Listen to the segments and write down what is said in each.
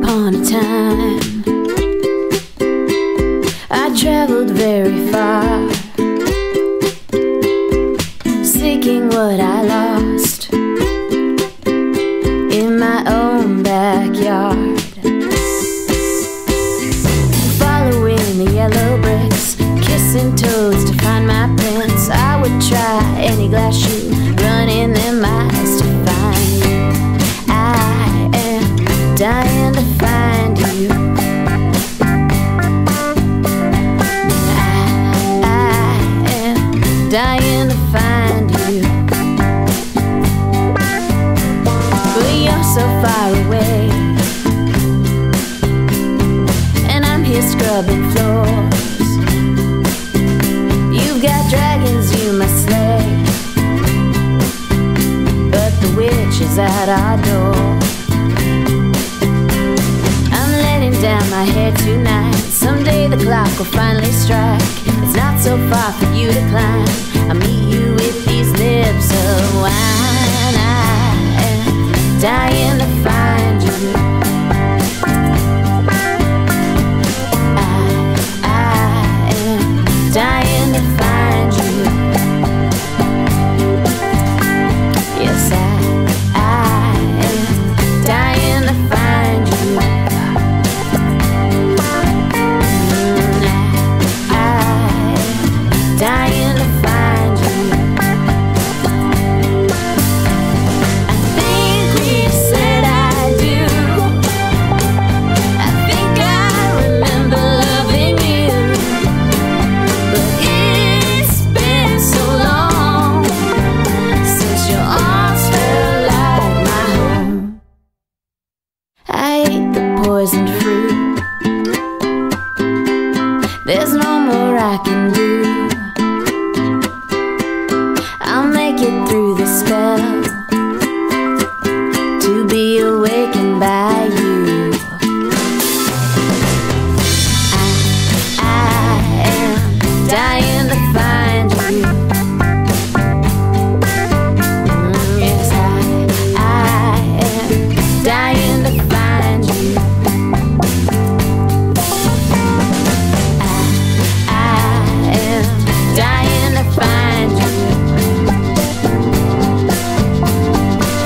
upon a time I traveled very far, seeking what I lost in my own backyard. Following the yellow bricks, kissing toads to find my prints. I would try any glass shoe, run in them eyes to find you. I am dying to find you. I am dying to find you. But you're so far away, and I'm here scrubbing floors. You've got dragons you must slay, but the witch is at our door. I'm letting down my hair tonight. Someday the clock will finally strike. It's not so far for you to climb. I'll meet you with these lips of wine. I am dying to find you. I am dying to find you. Yes, I am dying to find you. I am dying to find you. I think we said I do. I think I remember loving you, but it's been so long since your arms felt like my home. I ate the poisoned fruit. There's no more I can do. I'll make it through the spell to be awakened by you. I am dying to find you. Yes, I am dying to find you. I am dying to find you.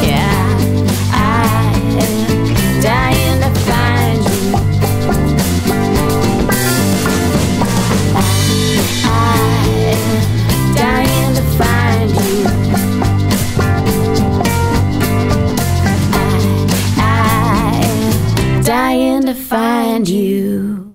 Yeah, I am dying to find you. I am dying to find you. I am dying to find you.